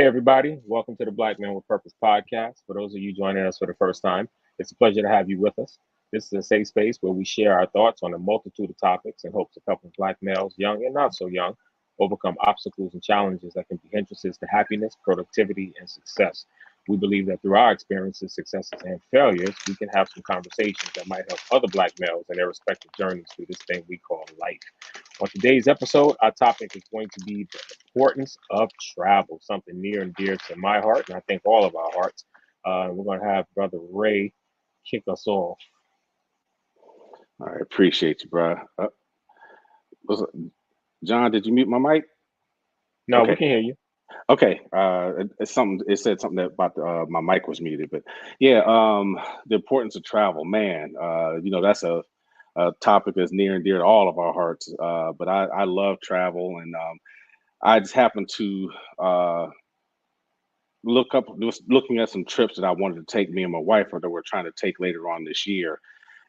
everybody. Welcome to the Black Men with Purpose podcast. For those of you joining us for the first time, it's a pleasure to have you with us. This is a safe space where we share our thoughts on a multitude of topics in hopes of helping Black males, young and not so young, overcome obstacles and challenges that can be hindrances to happiness, productivity, and success. We believe that through our experiences, successes, and failures, we can have some conversations that might help other Black males in their respective journeys through this thing we call life. On today's episode, our topic is going to be the importance of travel, something near and dear to my heart, and I think all of our hearts. We're going to have Brother Ray kick us off. All right, appreciate you, bro. John, did you mute my mic? No, we Okay. can hear you. Okay. It's something. It said something that about my mic was muted, but yeah. The importance of travel, man. That's a topic that's near and dear to all of our hearts. But I love travel, and I just happened to was looking at some trips that I wanted to take me and my wife, or that we're trying to take later on this year.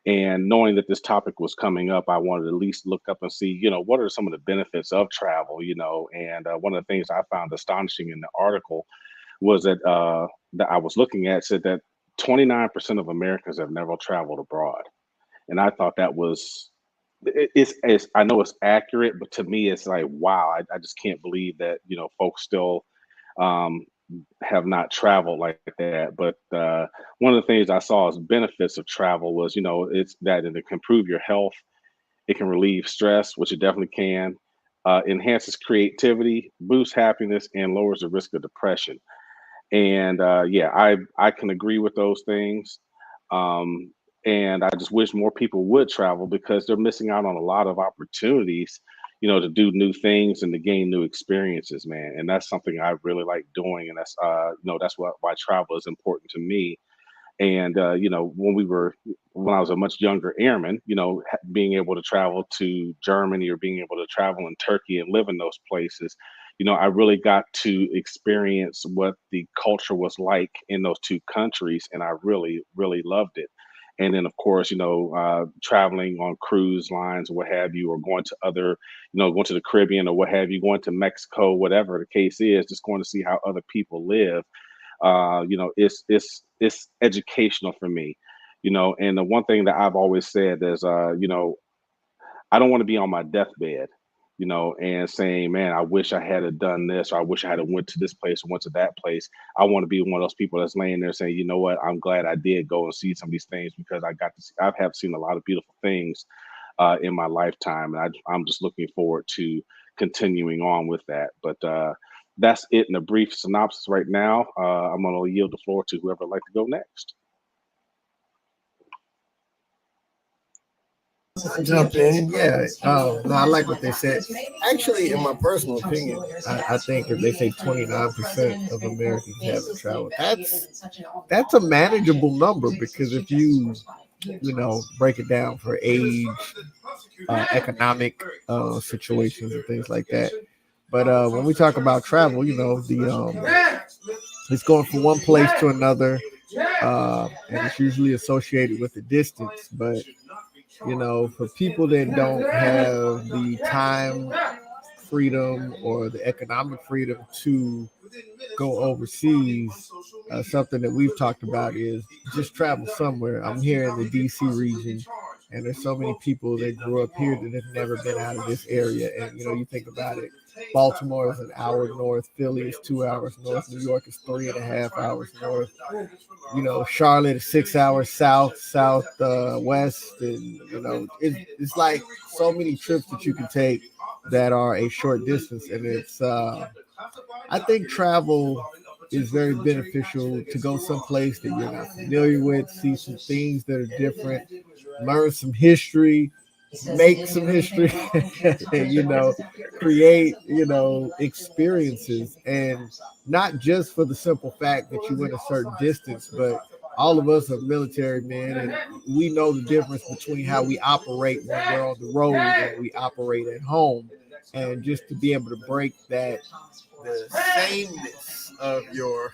And knowing that this topic was coming up, I wanted to at least look up and see, what are some of the benefits of travel, And one of the things I found astonishing in the article was that I was looking at said that 29% of Americans have never traveled abroad. And I thought that was, it's I know it's accurate, but to me, it's like, wow, I just can't believe that, folks still um, have not traveled like that. But one of the things I saw as benefits of travel was, it's that it can improve your health, it can relieve stress, which it definitely can, enhances creativity, boosts happiness, and lowers the risk of depression. And yeah, I can agree with those things. Um, and I just wish more people would travel because they're missing out on a lot of opportunities, to do new things and to gain new experiences, man. And that's something I really like doing, and that's why travel is important to me. And when I was a much younger airman, being able to travel to Germany or being able to travel in Turkey and live in those places, I really got to experience what the culture was like in those two countries, and I really, really loved it. And then, of course, traveling on cruise lines or what have you, or going to other, going to the Caribbean or what have you, going to Mexico, whatever the case is, just going to see how other people live. It's educational for me. And the one thing that I've always said is, I don't want to be on my deathbed, and saying, man, I wish I had have done this, or I wish I had have went to this place or went to that place. I want to be one of those people that's laying there saying, you know what, I'm glad I did go and see some of these things, because I got to see, I have seen a lot of beautiful things in my lifetime, and I'm just looking forward to continuing on with that. But that's it in a brief synopsis right now. I'm going to yield the floor to whoever would like to go next. Jump in, yeah. No, I like what they said. Actually, in my personal opinion, I think if they say 29% of Americans haven't traveled, that's a manageable number, because if you break it down for age, economic situations and things like that. But when we talk about travel, it's going from one place to another, and it's usually associated with the distance. But for people that don't have the time freedom or the economic freedom to go overseas, something that we've talked about is just travel somewhere. I'm here in the DC region, and there's so many people that grew up here that have never been out of this area. And you think about it, Baltimore is an hour north, Philly is 2 hours north, New York is 3.5 hours north. Charlotte is 6 hours west, and it's like so many trips that you can take that are a short distance, and it's I think travel is very beneficial to go someplace that you're not familiar with, see some things that are different, learn some history, make some history, create, experiences. And not just for the simple fact that you went a certain distance, but all of us are military men, and we know the difference between how we operate when we're on the road and we operate at home. And just to be able to break that, the sameness of your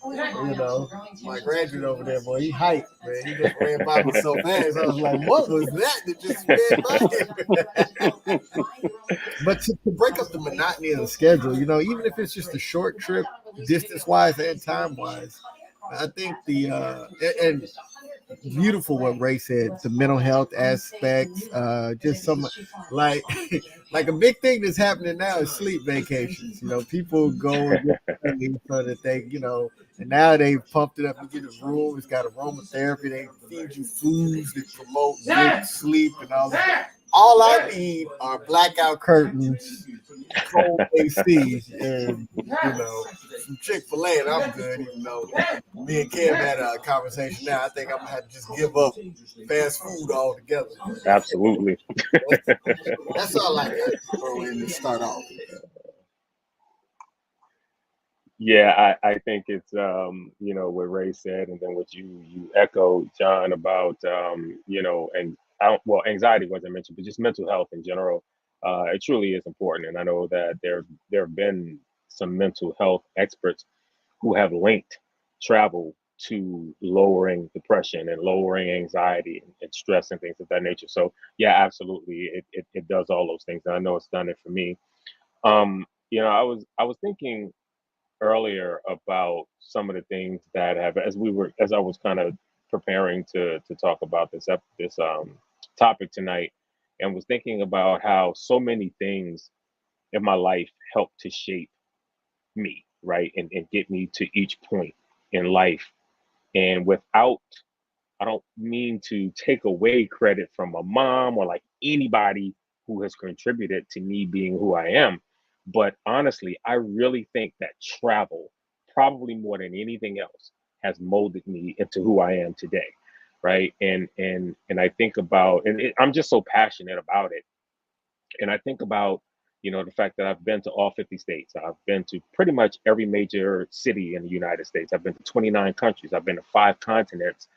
You know, my graduate over there, boy, he hyped, man. He just ran by me so fast. I was like, what was that just sped by him? But to break up the monotony of the schedule, you know, even if it's just a short trip, distance wise and time wise, I think and beautiful what Ray said, the mental health aspects, just some like like a big thing that's happening now is sleep vacations. You know, people go and get sleep so that they, you know, and now they've pumped it up. You get a room, it's got aromatherapy, they feed you foods that promote good sleep and all that. All I need are blackout curtains, cold AC, and you know, some Chick-fil-A, and I'm good. Even though me and Kim had a conversation now, I think I'm gonna have to just give up fast food altogether. Absolutely. That's all I got to throw in to start off. Yeah, I think it's what Ray said, and then what you echoed, John, about and anxiety wasn't mentioned, but just mental health in general. It truly is important, and I know that there have been some mental health experts who have linked travel to lowering depression and lowering anxiety and stress and things of that nature. So yeah, absolutely, it does all those things, and I know it's done it for me. I was thinking earlier about some of the things that have as I was kind of preparing to talk about this topic tonight, and was thinking about how so many things in my life help to shape me, right, and get me to each point in life. And without, I don't mean to take away credit from my mom or like anybody who has contributed to me being who I am. But honestly, I really think that travel, probably more than anything else, has molded me into who I am today. Right. And I think about, I'm just so passionate about it. And I think about, the fact that I've been to all 50 states. I've been to pretty much every major city in the United States. I've been to 29 countries. I've been to 5 continents,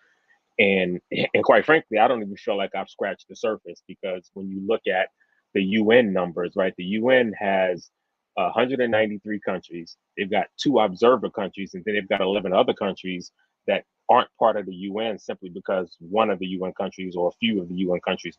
and quite frankly, I don't even feel like I've scratched the surface, because when you look at the UN numbers, right, the UN has 193 countries. They've got 2 observer countries, and then they've got 11 other countries that aren't part of the UN simply because one of the UN countries or a few of the UN countries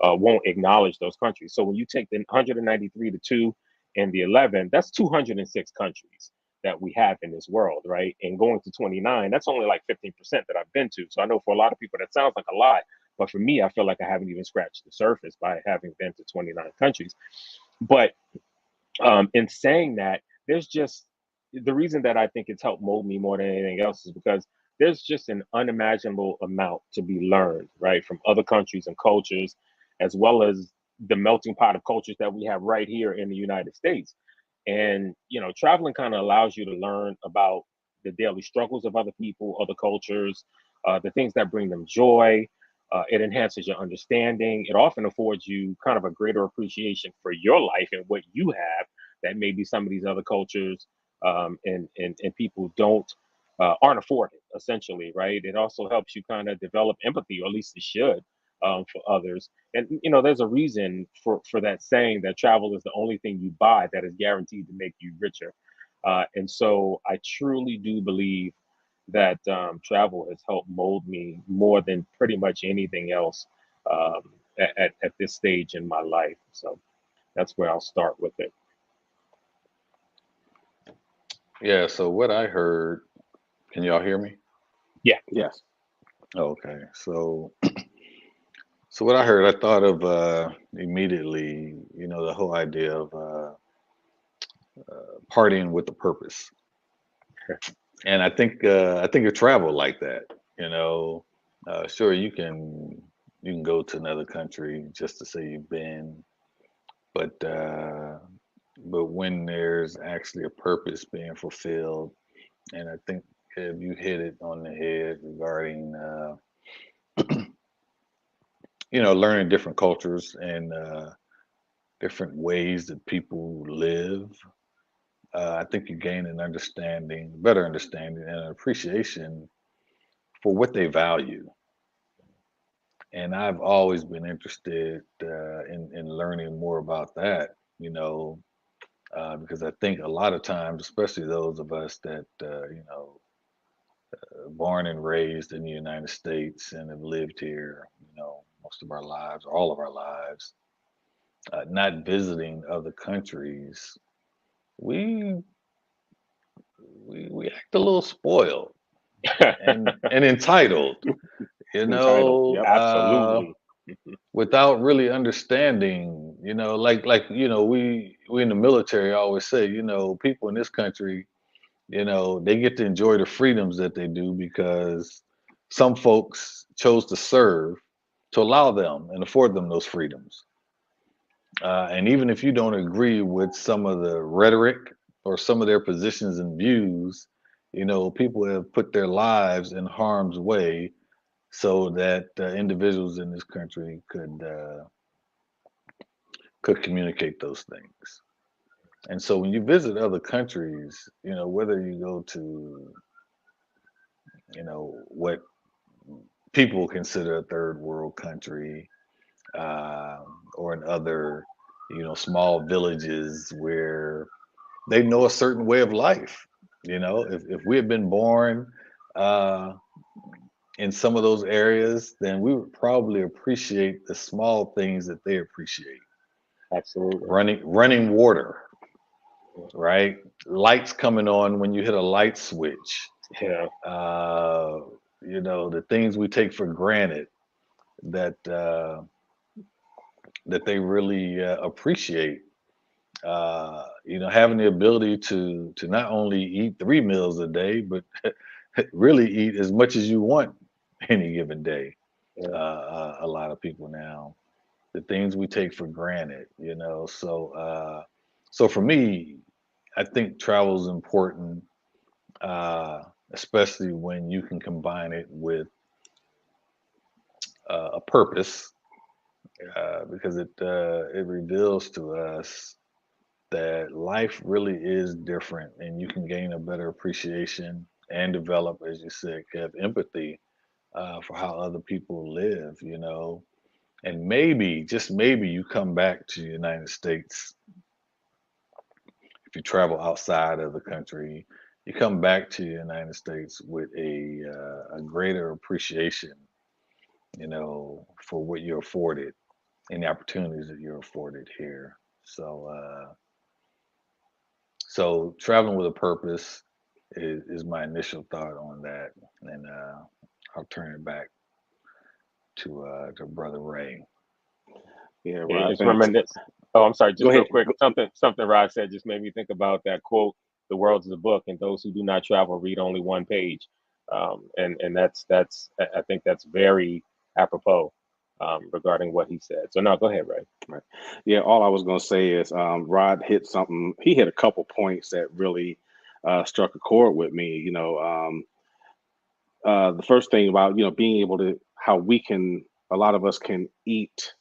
won't acknowledge those countries. So when you take the 193 to 2 and the 11, that's 206 countries that we have in this world, right? And going to 29, that's only like 15% that I've been to. So I know for a lot of people that sounds like a lot, but for me, I feel like I haven't even scratched the surface by having been to 29 countries. But in saying that, there's just the reason that I think it's helped mold me more than anything else is because there's just an unimaginable amount to be learned, right, from other countries and cultures, as well as the melting pot of cultures that we have right here in the United States. And traveling kind of allows you to learn about the daily struggles of other people, other cultures, the things that bring them joy. It enhances your understanding. It often affords you kind of a greater appreciation for your life and what you have that maybe some of these other cultures and people aren't afforded, essentially, right? It also helps you kind of develop empathy, or at least it should, for others. And there's a reason for that saying that travel is the only thing you buy that is guaranteed to make you richer. And so I truly do believe that travel has helped mold me more than pretty much anything else at this stage in my life. So that's where I'll start with it. Yeah, so what I heard, can y'all hear me? Yeah. Yes. Okay. So what I heard, I thought of immediately, the whole idea of partying with a purpose. And I think of travel like that, sure you can go to another country just to say you've been, but when there's actually a purpose being fulfilled, and I think if you hit it on the head regarding learning different cultures and different ways that people live, I think you gain an better understanding and an appreciation for what they value. And I've always been interested in learning more about that. because I think a lot of times, especially those of us that born and raised in the United States and have lived here, most of our lives, all of our lives, not visiting other countries, we we act a little spoiled and entitled, Entitled. Yep. Absolutely. without really understanding, we in the military always say, people in this country, they get to enjoy the freedoms that they do because some folks chose to serve to allow them and afford them those freedoms. And even if you don't agree with some of the rhetoric or some of their positions and views, people have put their lives in harm's way so that individuals in this country could communicate those things. And so when you visit other countries, whether you go to, what people consider a third world country, uh, or in other, small villages where they know a certain way of life. If we had been born uh, in some of those areas, then we would probably appreciate the small things that they appreciate. Absolutely. Running water, right? Lights coming on when you hit a light switch. Yeah. The things we take for granted that that they really appreciate. Having the ability to not only eat 3 meals a day, but really eat as much as you want any given day. Yeah. A lot of people now, the things we take for granted, So for me, I think travel is important, especially when you can combine it with a purpose, because it reveals to us that life really is different, and you can gain a better appreciation and develop, as you said, have empathy for how other people live, and maybe, just maybe, you come back to the United States. If you travel outside of the country, you come back to the United States with a greater appreciation, for what you're afforded and the opportunities that you're afforded here. So traveling with a purpose is my initial thought on that, and I'll turn it back to Brother Ray. Yeah, Yeah, Rod, just thanks. reminisce. Oh, I'm sorry. Go Just real ahead. quick, something Rod said just made me think about that quote: "The world is a book, and those who do not travel read only one page." And I think that's very apropos regarding what he said. So now, go ahead, Ray. Right. Yeah, all I was going to say is Rod hit something. He hit a couple points that really struck a chord with me. The first thing about being able to how a lot of us can eat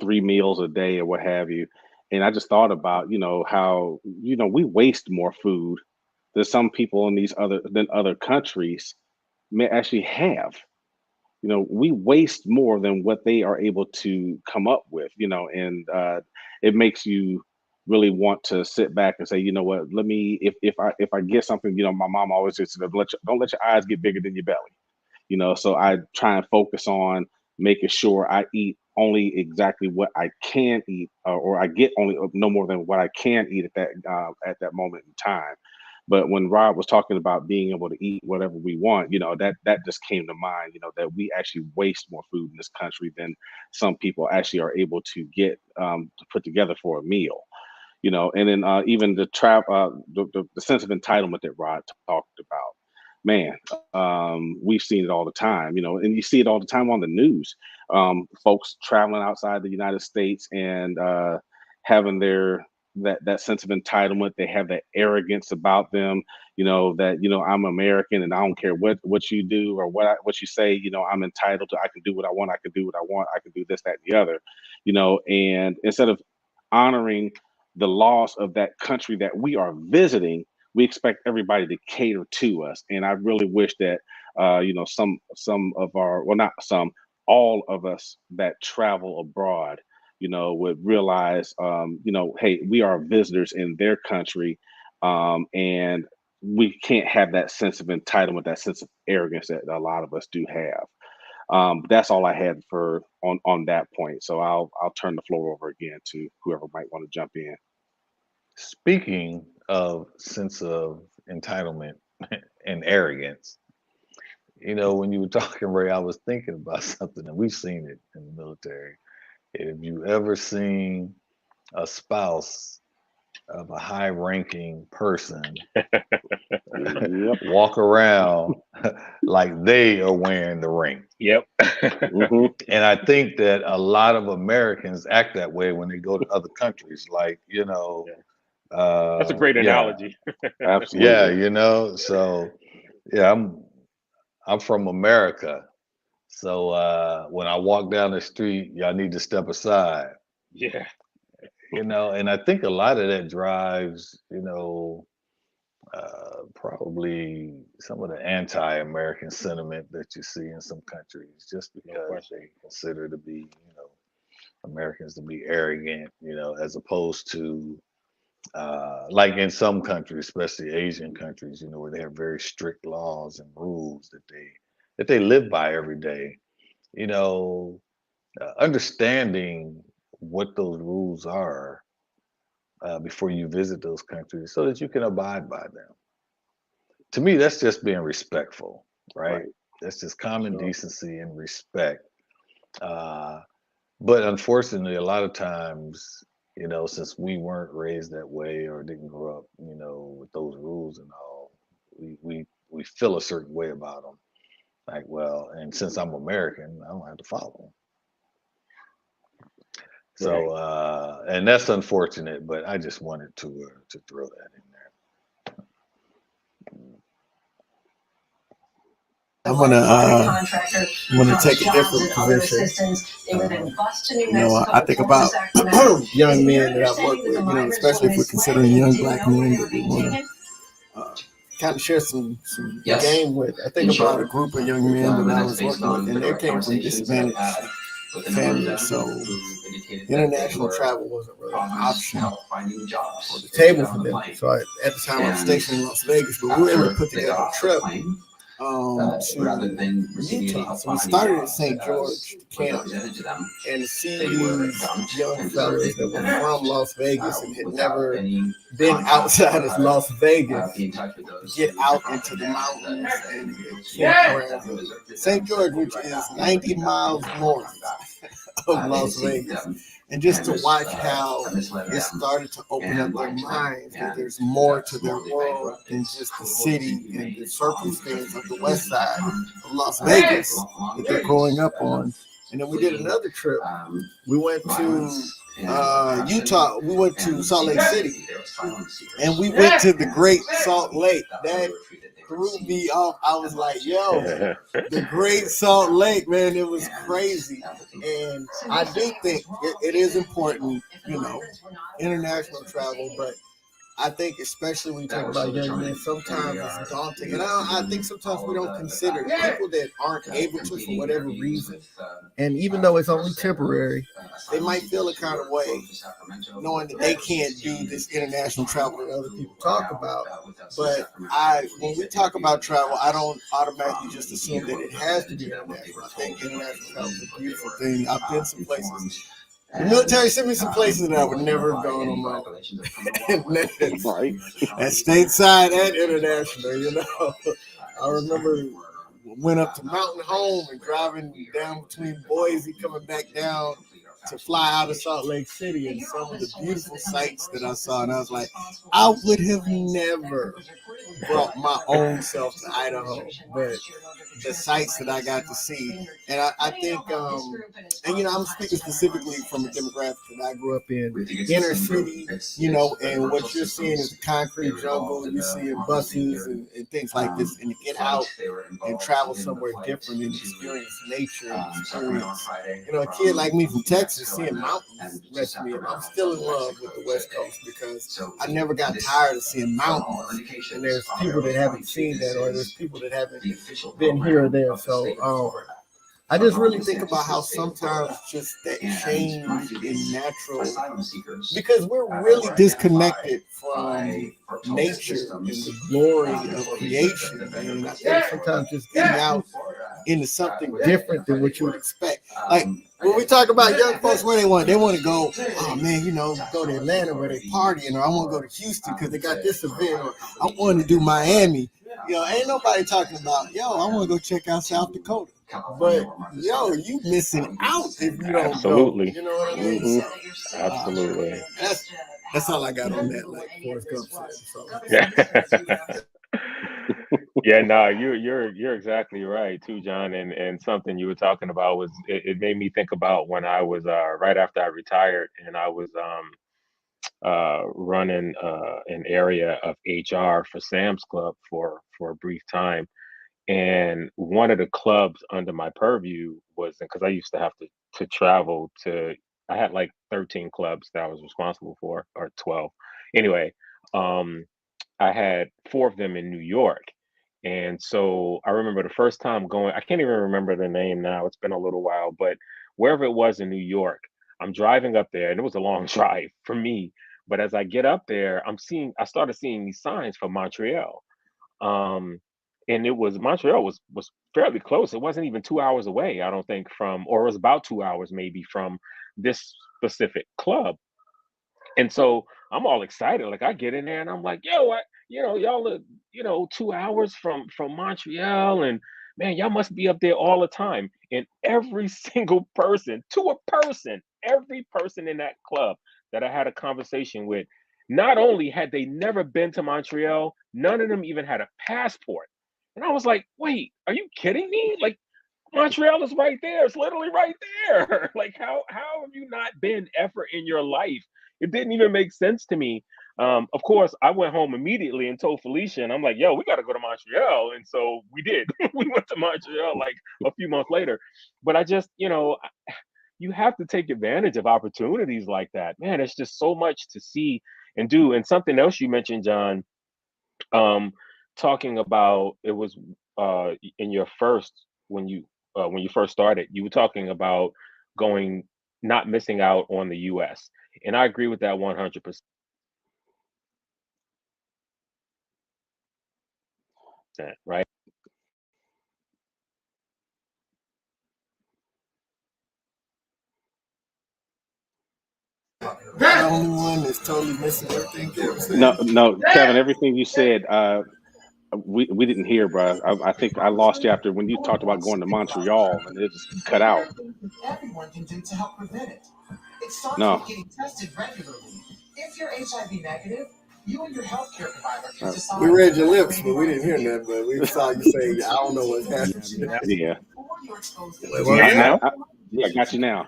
3 meals a day or what have you, and I just thought about how we waste more food than some people in these other countries may actually have. We waste more than what they are able to come up with, and it makes you really want to sit back and say, you know what, let me, if I get something, my mom always says, don't let your eyes get bigger than your belly. So I try and focus on making sure I eat only exactly what I can eat, or I get only no more than what I can eat at that moment in time. But when Rob was talking about being able to eat whatever we want, that just came to mind. That we actually waste more food in this country than some people actually are able to get to put together for a meal. And then even the sense of entitlement that Rod talked about, man, we've seen it all the time, and you see it all the time on the news. Folks traveling outside the United States and having that sense of entitlement. They have that arrogance about them, that I'm American and I don't care what you do or what you say. I'm entitled to. I can do what I want. I can do what I want. I can do this, that, and the other. And instead of honoring the laws of that country that we are visiting, we expect everybody to cater to us. And I really wish that some of our, well, not some, all of us that travel abroad would realize, hey, we are visitors in their country, and we can't have that sense of entitlement, that sense of arrogance that a lot of us do have. That's all I had for on that point. So I'll turn the floor over again to whoever might want to jump in. Speaking of sense of entitlement and arrogance, when you were talking, Ray, I was thinking about something, and we've seen it in the military. If you ever seen a spouse of a high-ranking person Yep. walk around like they are wearing the ring. Yep. Mhm. And I think that a lot of Americans act that way when they go to other countries. Like, That's a great yeah, analogy. Absolutely. yeah, so yeah, I'm from America. So when I walk down the street, y'all need to step aside. Yeah. And I think a lot of that drives, probably some of the anti-American sentiment that you see in some countries, just No because question. they consider to be, Americans to be arrogant, as opposed to like in some countries, especially Asian countries, where they have very strict laws and rules that they live by every day. Understanding what those rules are before you visit those countries so that you can abide by them. To me, that's just being respectful, right? Right. That's just common Sure. decency and respect. But unfortunately, a lot of times, since we weren't raised that way or didn't grow up, with those rules and all, we feel a certain way about them. Like, well, and since I'm American, I don't have to follow them. So, and that's unfortunate, but I just wanted to throw that in there. I'm gonna take a different position. I think about young men that I've worked with, especially if we're considering young black men that we want to kind of share some game with. I think about a group of young men that I was working with, and they came from disadvantaged families, so international travel wasn't really an option on the table for them. So at the time I was stationed in Las Vegas, but we were able to put together a trip to Utah. So we started at St. George camp and see these young fellas that were from Las Vegas and had never been outside of Las Vegas get out into the mountains and campgrounds. St. George, which is 90 miles north of Las Vegas. And just to watch how it started to open up their minds, that there's more to their world than just the city and the circumstance of the west side of Las Vegas that they're growing up on. And then we did another trip. We went to Utah. We went to Salt Lake City. And we went to the Great Salt Lake. That threw me off. I was like, yo, the Great Salt Lake, man, it was crazy. And I do think it is important, international travel, but I think especially when you talk about young men, sometimes it's daunting. And I think sometimes we don't consider people that aren't able to for whatever reason. And even though it's only temporary, they might feel a kind of way knowing that they can't do this international travel that other people talk about. But when we talk about travel, I don't automatically just assume that it has to be international. I think international travel is a beautiful thing. I've been some places. The military sent me some places that I would never have gone on my own. Right. At stateside and international, I remember went up to Mountain Home and driving down between Boise, coming back down to fly out of Salt Lake City, and some of the beautiful sights that I saw. And I was like, I would have never brought my own self to Idaho, but the sights that I got to see. And I think, and I'm speaking specifically from a demographic that I grew up in, inner city, and what you're seeing is the concrete jungle, you're seeing buses and things like this, and to get out and travel somewhere different and experience nature and experience, a kid like me from Texas, seeing mountains messed me up. I'm still in love with the West Coast because I never got tired of seeing mountains. And there's people that haven't seen that, or there's people that haven't been here or there. So I just really think about how sometimes just that change in natural, because we're really disconnected from nature and the glory of creation. And I think sometimes just getting out into something different than what you would expect. Like when we talk about young folks, where they want to go, oh man, go to Atlanta where they partying, or I want to go to Houston because they got this event, or I want to do Miami. Ain't nobody talking about, I want to go check out South Dakota. But you missing out if you don't Absolutely. go. You know what I mean? Mm-hmm. So, Absolutely. That's all I got on that. Like Forrest Gump said. So. Yeah, no, you're exactly right too, John. And something you were talking about was it made me think about when I was right after I retired, and I was running an area of HR for Sam's Club for a brief time. And one of the clubs under my purview was, because I used to have to travel to, I had like 13 clubs that I was responsible for, or 12. Anyway, um, I had 4 of them in New York. And so I remember the first time going, I can't even remember the name now. It's been a little while, but wherever it was in New York, I'm driving up there, and it was a long drive for me. But as I get up there, I started seeing these signs for Montreal. Um, and it was Montreal was fairly close. It wasn't even 2 hours away, I don't think, or it was about 2 hours maybe from this specific club. And so I'm all excited. Like I get in there and I'm like, yo, y'all are, 2 hours from Montreal, and man, y'all must be up there all the time. And every single person, to a person, every person in that club that I had a conversation with, not only had they never been to Montreal, none of them even had a passport. And I was like, wait, are you kidding me? Like Montreal is right there. It's literally right there. Like how have you not been ever in your life? It didn't even make sense to me. Of course, I went home immediately and told Felicia, and I'm like, "Yo, we got to go to Montreal." And so we did. We went to Montreal like a few months later. But I just, you have to take advantage of opportunities like that. Man, it's just so much to see and do. And something else you mentioned, John, um, talking about it was in your first when you first started, you were talking about going not missing out on the US. And I agree with that 100%, right? The only one that's totally missing everything Kevin said. No, Kevin, everything you said, we didn't hear, bro. I think I lost you after when you talked about going to Montreal, and it just cut out. Everyone can do to help prevent it. It starts No. with getting tested regularly. If you're HIV negative, you and your healthcare provider can decide. We read your lips, but we didn't hear that. But we saw you say, "I don't know what's happening." Yeah. Wait, what was Now? that? Yeah, I got you now.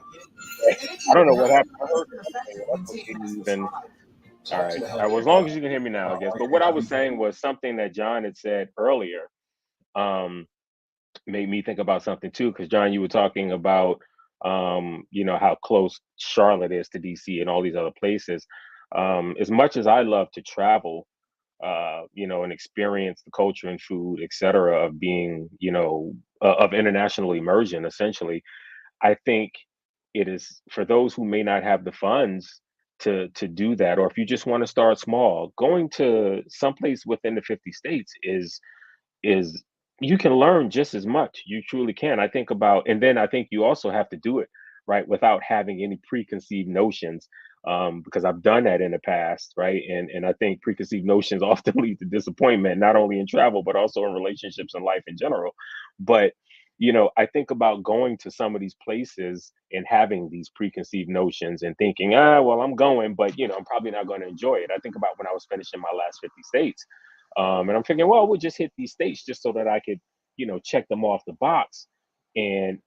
I don't know what happened. I heard something. That's okay, even. All right. Well, as long as you can hear me now, I guess. But what I was saying was something that John had said earlier. Um, Made me think about something too, because John, you were talking about how close Charlotte is to DC and all these other places. As much as I love to travel, and experience the culture and food, etc., of being, of international immersion, essentially, I think it is for those who may not have the funds to do that, or if you just want to start small, going to someplace within the 50 states is you can learn just as much. You truly can. I think about, and then I think you also have to do it right without having any preconceived notions, because I've done that in the past, right? And I think preconceived notions often lead to disappointment, not only in travel but also in relationships and life in general. But I think about going to some of these places and having these preconceived notions and thinking, well, I'm going, but I'm probably not going to enjoy it. I think about when I was finishing my last 50 states, and I'm thinking, well, we'll just hit these states just so that I could, check them off the box. And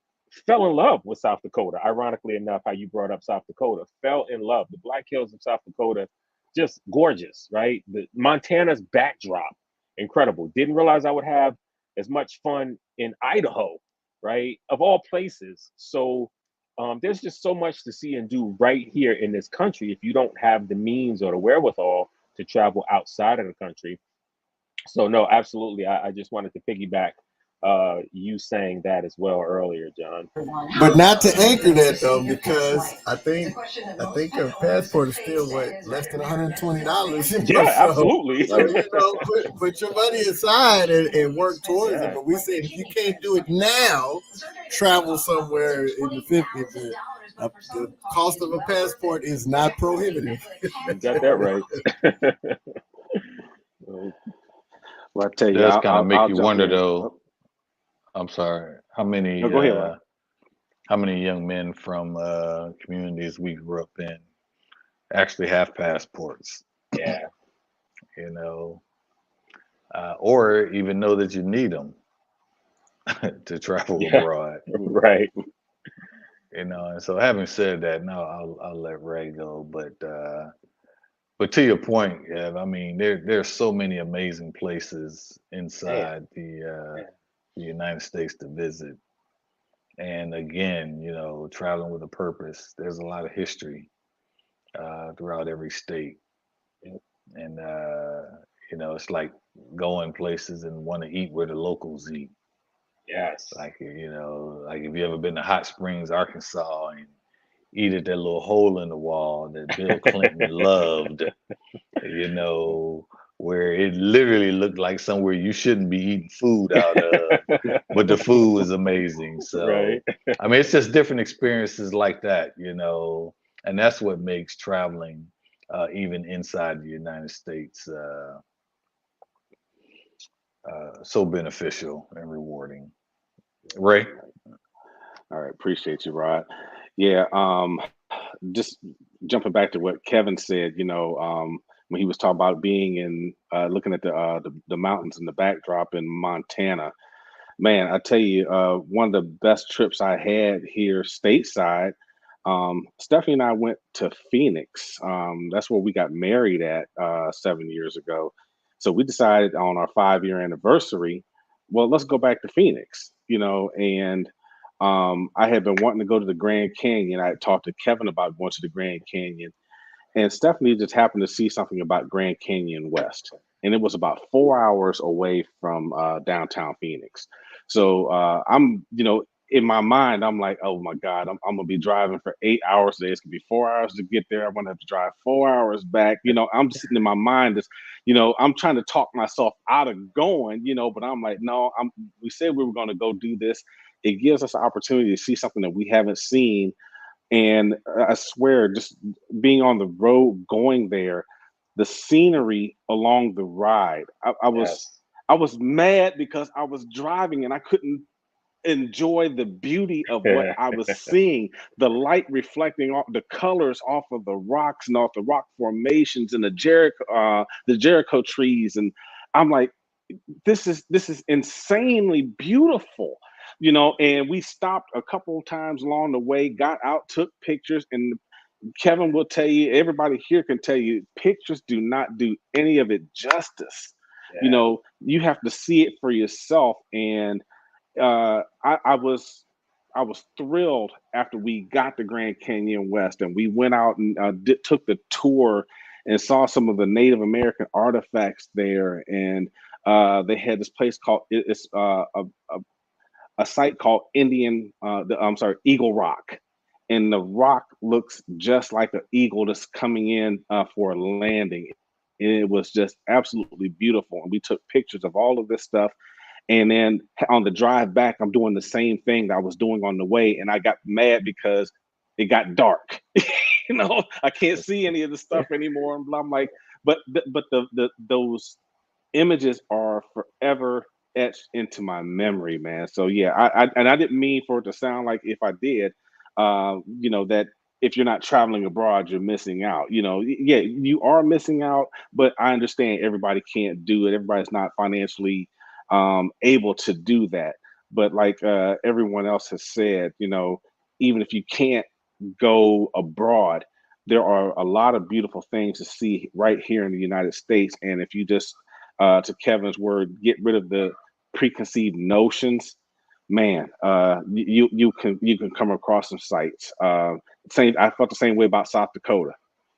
fell in love with South Dakota. Ironically enough, how you brought up South Dakota, fell in love. The Black Hills of South Dakota, just gorgeous, right? The Montana's backdrop, incredible. Didn't realize I would have as much fun in Idaho, right? Of all places. So there's just so much to see and do right here in this country if you don't have the means or the wherewithal to travel outside of the country. So no, absolutely. I just wanted to piggyback you saying that as well earlier, John. But not to anchor that though, because I think a passport is still less than $120. Yeah, absolutely. So put your money aside and work towards it. But we said if you can't do it now, travel somewhere in the 50s. The cost of a passport is not prohibitive. You got that right. Well, I tell you, That's kind of make I'll you jump wonder in. though. I'm sorry. How many No, go ahead, Ryan. how many young men from communities we grew up in actually have passports? Yeah. You know, or even know that you need them to travel Yeah. abroad. Right. You know, and so having said that, no, I'll let Ray go. But to your point, yeah, I mean, there's so many amazing places inside the United States to visit. And again, you know, traveling with a purpose. There's a lot of history throughout every state, and you know, it's like going places and want to eat where the locals eat. Yes. Like you know, like if you ever been to Hot Springs, Arkansas, and eat at that little hole in the wall that Bill Clinton loved, you know, where it literally looked like somewhere you shouldn't be eating food out of, but the food was amazing. So, Right. I mean, it's just different experiences like that, you know, and that's what makes traveling, even inside the United States, so beneficial and rewarding. Ray? All right, appreciate you, Rod. Yeah, just jumping back to what Kevin said, when he was talking about being in looking at the mountains in the backdrop in Montana. Man, I tell you, one of the best trips I had here stateside. Stephanie and I went to Phoenix. That's where we got married at 7 years ago. So we decided on our 5-year anniversary, well, let's go back to Phoenix, and I had been wanting to go to the Grand Canyon. I had talked to Kevin about going to the Grand Canyon, and Stephanie just happened to see something about Grand Canyon West, and it was about 4 hours away from downtown Phoenix. So in my mind, I'm like, oh my God, I'm gonna be driving for 8 hours today. It's gonna be 4 hours to get there. I'm gonna have to drive 4 hours back. I'm sitting in my mind, I'm trying to talk myself out of going, but I'm like, no, we said we were gonna go do this. It gives us an opportunity to see something that we haven't seen. And I swear, just being on the road, going there, the scenery along the ride, I was mad because I was driving and I couldn't enjoy the beauty of what I was seeing, the light reflecting off the colors off of the rocks and off the rock formations and the Jericho trees. And I'm like, this is insanely beautiful, and we stopped a couple of times along the way, got out, took pictures, and Kevin will tell you, everybody here can tell you, pictures do not do any of it justice. You have to see it for yourself. And I was thrilled after we got to Grand Canyon West and we went out and took the tour and saw some of the Native American artifacts there. And they had this place called a site called Eagle Rock, and the rock looks just like an eagle that's coming in for a landing. And it was just absolutely beautiful. And we took pictures of all of this stuff. And then on the drive back, I'm doing the same thing that I was doing on the way. And I got mad because it got dark. I can't see any of the stuff anymore. And I'm like, but those images are forever etched into my memory, man. So yeah, I didn't mean for it to sound like if I did, that if you're not traveling abroad, you're missing out. Yeah, you are missing out, but I understand everybody can't do it. Everybody's not financially able to do that. But like everyone else has said, even if you can't go abroad, there are a lot of beautiful things to see right here in the United States. And if you just, to Kevin's word, get rid of the preconceived notions, man, you can come across some sights. I felt the same way about South Dakota.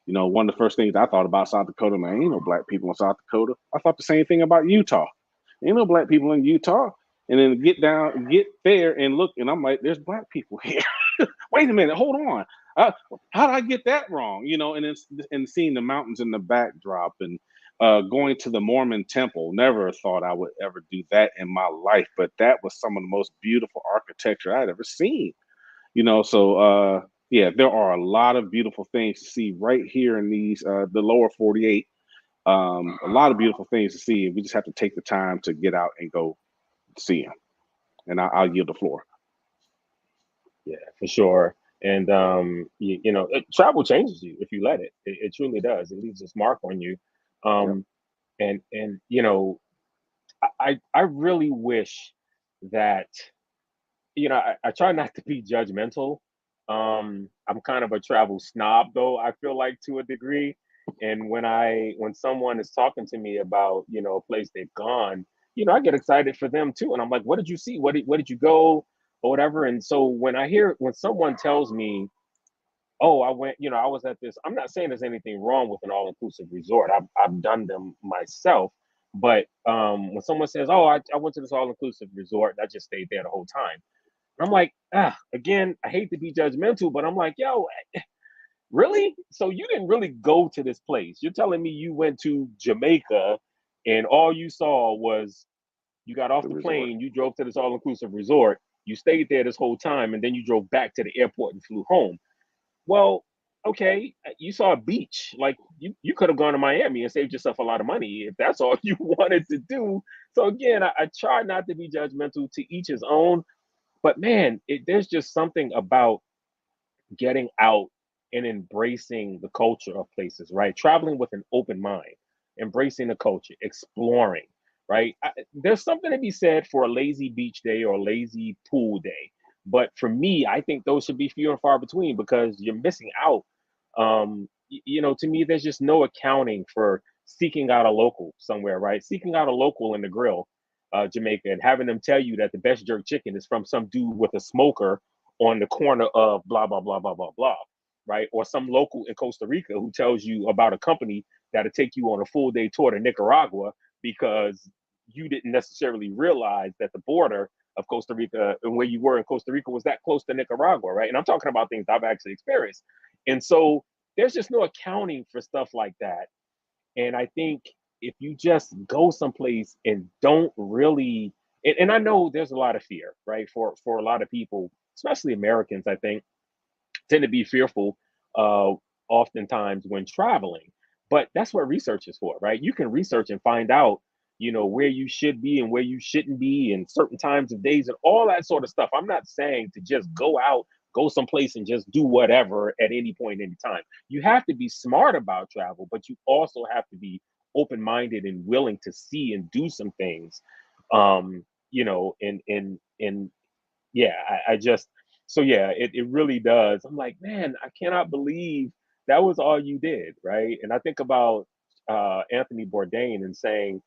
One of the first things I thought about South Dakota, man, ain't no black people in South Dakota. I thought the same thing about Utah. Ain't no black people in Utah. And then get there and look, and I'm like, there's black people here. Wait a minute, hold on. How did I get that wrong? And seeing the mountains in the backdrop, and going to the Mormon temple. Never thought I would ever do that in my life, but that was some of the most beautiful architecture I'd ever seen. So yeah, there are a lot of beautiful things to see right here in the lower 48. A lot of beautiful things to see. We just have to take the time to get out and go see them. And I'll yield the floor. Yeah, for sure. And travel changes you if you let it. It truly does. It leaves its mark on you. Yep. And I really wish that I try not to be judgmental. I'm kind of a travel snob, though, I feel like, to a degree. And when someone is talking to me about a place they've gone, I get excited for them too. And I'm like, what did you see? What did you go or whatever? And so when someone tells me, oh, I went, I was at this. I'm not saying there's anything wrong with an all-inclusive resort. I've done them myself. But when someone says, oh, I went to this all-inclusive resort, I just stayed there the whole time. I'm like, again, I hate to be judgmental, but I'm like, yo, really? So you didn't really go to this place. You're telling me you went to Jamaica and all you saw was you got off The the resort. plane, you drove to this all-inclusive resort, you stayed there this whole time, and then you drove back to the airport and flew home. Well, okay, you saw a beach. Like you could have gone to Miami and saved yourself a lot of money if that's all you wanted to do. So again, I try not to be judgmental, to each his own. But man, there's just something about getting out and embracing the culture of places, right? Traveling with an open mind, embracing the culture, exploring, right? There's something to be said for a lazy beach day or a lazy pool day. But for me, I think those should be few and far between because you're missing out. To me, there's just no accounting for seeking out a local somewhere, right? Seeking out a local in the grill, Jamaica, and having them tell you that the best jerk chicken is from some dude with a smoker on the corner of blah blah blah blah blah blah, right? Or some local in Costa Rica who tells you about a company that'll take you on a full day tour to Nicaragua because you didn't necessarily realize that the border of Costa Rica and where you were in Costa Rica was that close to Nicaragua, right? And I'm talking about things I've actually experienced. And so there's just no accounting for stuff like that. And I think if you just go someplace and don't really, and I know there's a lot of fear, right? For a lot of people, especially Americans, I think, tend to be fearful oftentimes when traveling. But that's what research is for, right? You can research and find out, where you should be and where you shouldn't be and certain times of days and all that sort of stuff. I'm not saying to just go out, go someplace and just do whatever at any point, any time. You have to be smart about travel, but you also have to be open-minded and willing to see and do some things. And yeah, I just so yeah, it really does. I'm like, man, I cannot believe that was all you did, right? And I think about Anthony Bourdain and saying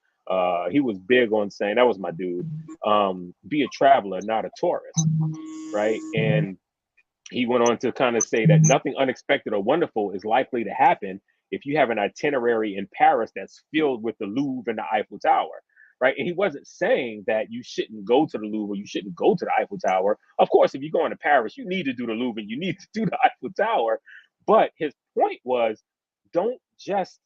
he was big on saying that was my dude, be a traveler, not a tourist, right? And he went on to kind of say that nothing unexpected or wonderful is likely to happen if you have an itinerary in Paris that's filled with the Louvre and the Eiffel Tower, right? And he wasn't saying that you shouldn't go to the Louvre, you shouldn't go to the Eiffel Tower. Of course, if you're going to Paris, you need to do the Louvre and you need to do the Eiffel Tower. But his point was, don't just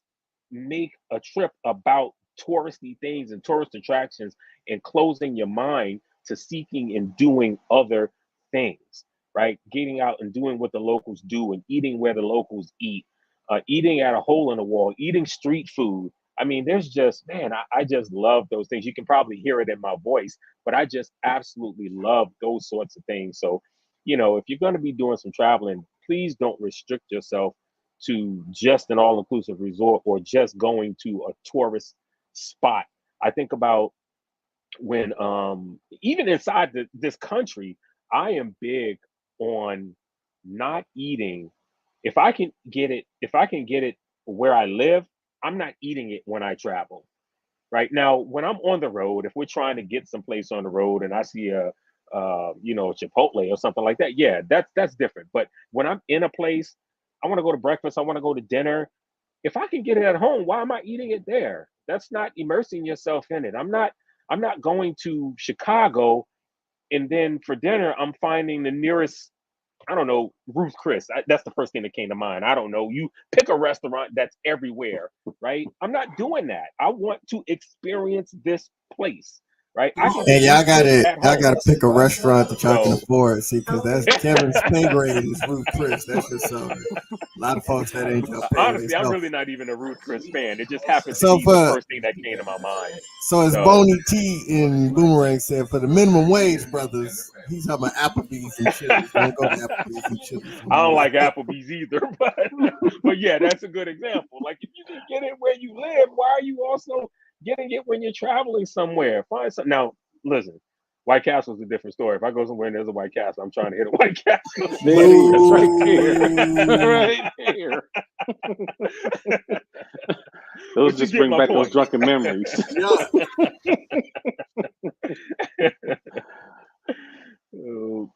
make a trip about touristy things and tourist attractions and closing your mind to seeking and doing other things, right? Getting out and doing what the locals do and eating where the locals eat, eating at a hole in the wall, eating street food. I mean, there's just, man, I just love those things. You can probably hear it in my voice, but I just absolutely love those sorts of things. So, if you're going to be doing some traveling, please don't restrict yourself to just an all inclusive resort or just going to a tourist spot. I think about when, even inside this country, I am big on not eating. If I can get it where I live, I'm not eating it when I travel. Right now, when I'm on the road, if we're trying to get someplace on the road and I see Chipotle or something like that, yeah, that's different. But when I'm in a place, I want to go to breakfast, I want to go to dinner. If I can get it at home, why am I eating it there? That's not immersing yourself in it. I'm not I'm not going to Chicago and then for dinner I'm finding the nearest, I don't know, Ruth Chris. That's the first thing that came to mind. I don't know. You pick a restaurant that's everywhere, right? I'm not doing that. I want to experience this place, right? I can And get Ruth Chris at y'all home. gotta pick a restaurant that y'all can So afford. See, because that's Kevin's pay grade is Ruth Chris. That's just a lot of folks that ain't your pay grade. honestly, I'm So, really not even a Ruth Chris fan. It just happened to so be the for first thing that came to my mind. so as So Boney T in Boomerang said, for the minimum wage brothers, he's talking about Applebee's and Chili's. Don't go to Applebee's and Chili's. I don't like Applebee's either, but yeah, that's a good example. Like if you can get it where you live, why are you also getting it when you're traveling somewhere? Find something. Now, listen, White Castle's a different story. If I go somewhere and there's a White Castle, I'm trying to hit a White Castle. There it is, right there. Right here. Those But you just get bring my back those point. drunken memories. Oh,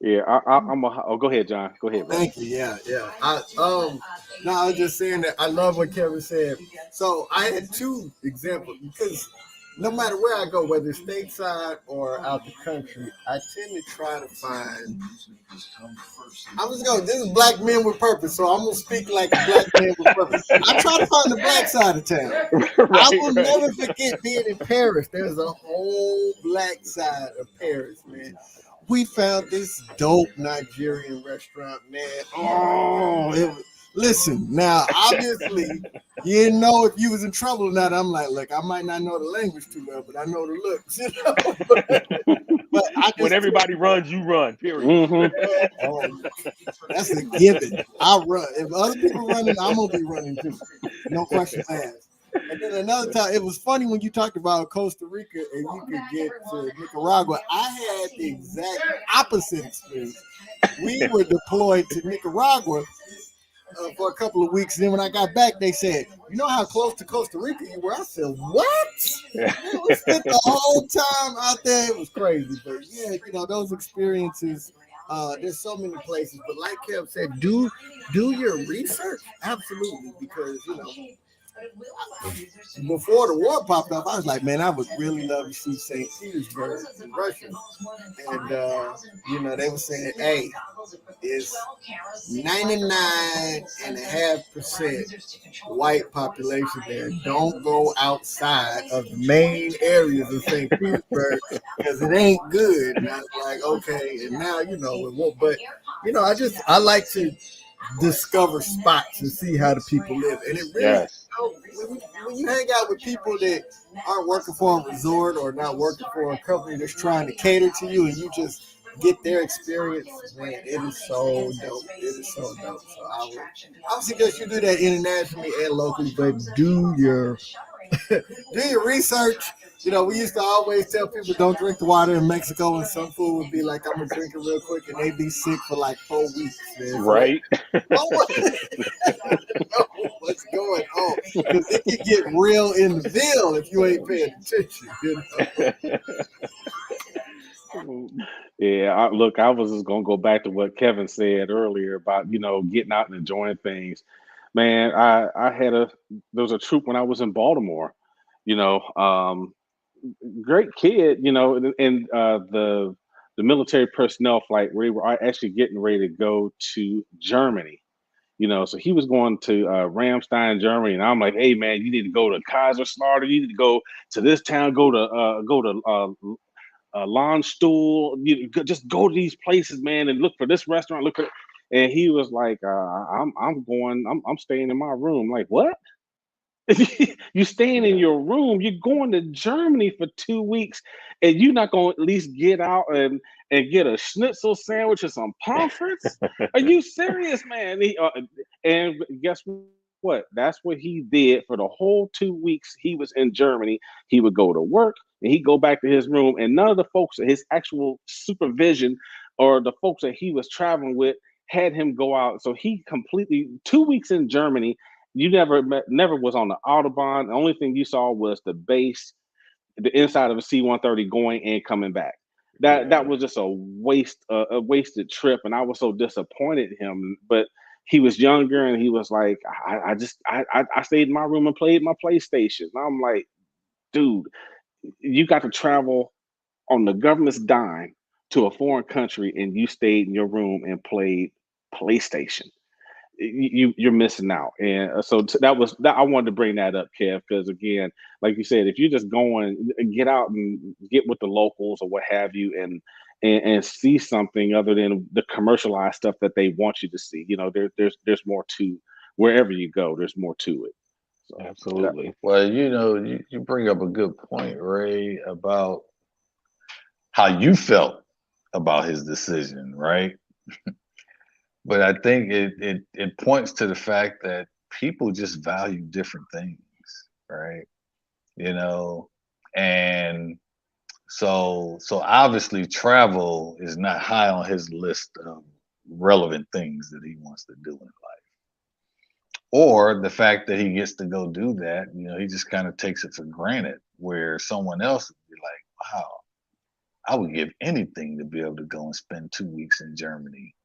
Yeah, oh, go ahead, John. Go ahead, bro. Thank you. Yeah. No, I was just saying that I love what Kevin said. So I had two examples because no matter where I go, whether it's stateside or out the country, I tend to try to find. This is Black Men with Purpose, so I'm gonna speak like a Black man with purpose. I try to find the black side of town. I will never forget being in Paris. There's a whole black side of Paris, man. We found this dope Nigerian restaurant, man. Listen, now obviously you didn't know if you was in trouble or not. I'm like, look, I might not know the language too well, but I know the looks, you know. But when everybody runs, you run. Period. Mm-hmm. That's a given. I run. If other people running, I'm gonna be running too. No questions asked. And then another time, it was funny when you talked about Costa Rica and you could get to Nicaragua. I had the exact opposite experience. We were deployed to Nicaragua for a couple of weeks. And then when I got back, they said, "You know how close to Costa Rica you were?" I said, "What?" We spent the whole time out there. It was crazy, but yeah, you know those experiences. There's so many places, but like Kev said, do your research, absolutely, because you know. Before the war popped up, I was like, man, I would really love to see St. Petersburg in Russia. And, you know, they were saying, hey, it's 99.5% white population there. Don't go outside of the main areas of St. Petersburg because it ain't good. And I was like, okay. And now, you know, it won't. But, you know, I like to discover spots and see how the people live. And it really, Yes. when you hang out with people that aren't working for a resort or not working for a company that's trying to cater to you and you just get their experience, man, it is so dope. It is so dope. So I would suggest you do that internationally and locally, but do your research. You know, we used to always tell people don't drink the water in Mexico, and some food would be like, I'm gonna drink it real quick, and they'd be sick for like 4 weeks. Man. Right. What's going on? Because it can get real in the Ville if you ain't paying attention. You know? Yeah, I was just gonna go back to what Kevin said earlier about, you know, getting out and enjoying things. Man, there was a troop when I was in Baltimore, you know, great kid, you know, and the military personnel flight where they were actually getting ready to go to Germany. You know, so he was going to Ramstein, Germany, and I'm like, "Hey, man, you need to go to Kaiserslautern. You need to go to this town. Go to Landstuhl. Just go to these places, man, and look for this restaurant. Look for." And he was like, I'm staying in my room." Like, what? You staying in your room? You're going to Germany for 2 weeks, and you're not going to at least get out and get a schnitzel sandwich or some pommes frites? Are you serious, man? And guess what? That's what he did for the whole 2 weeks he was in Germany. He would go to work and he'd go back to his room, and none of the folks, his actual supervision or the folks that he was traveling with, had him go out. So he completely 2 weeks in Germany. You never was on the Autobahn. The only thing you saw was the base, the inside of a C-130 going and coming back. That was just a wasted trip, and I was so disappointed in him. But he was younger, and he was like, I stayed in my room and played my PlayStation. And I'm like, dude, you got to travel on the government's dime to a foreign country, and you stayed in your room and played PlayStation. You're missing out. And so that was that. I wanted to bring that up, Kev, because again, like you said, if you're just going, get out and get with the locals or what have you, and see something other than the commercialized stuff that they want you to see. There's more to wherever you go. There's more to it. So, Absolutely. Well, you bring up a good point, Ray, about how you felt about his decision, right? But I think it points to the fact that people just value different things, right? And so obviously travel is not high on his list of relevant things that he wants to do in life. Or the fact that he gets to go do that, he just kind of takes it for granted, where someone else would be like, wow, I would give anything to be able to go and spend 2 weeks in Germany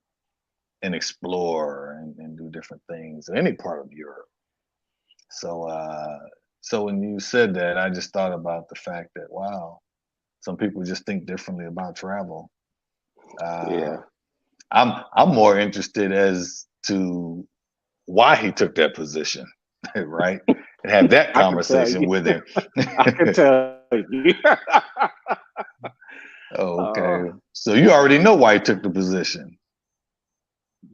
and explore and do different things, or any part of Europe. So when you said that, I just thought about the fact that, wow, some people just think differently about travel. yeah. I'm more interested as to why he took that position, right? And have that conversation with him. I can tell you. Oh, okay. So you already know why he took the position.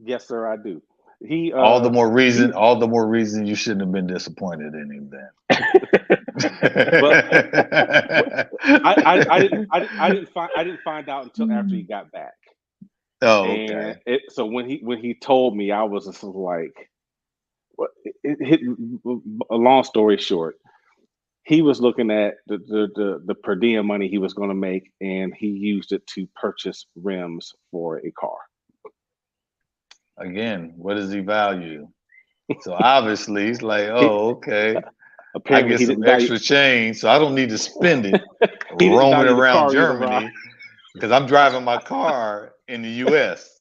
Yes, sir, I do. All the more reason you shouldn't have been disappointed in him then. I didn't find out until after he got back. Oh, okay. And so when he told me, I was just like, what? A long story short, he was looking at the per diem money he was going to make, and he used it to purchase rims for a car. Again, what does he value? So obviously he's like, oh, okay. Apparently I get some extra change, so I don't need to spend it roaming around Germany because I'm driving my car in the U.S.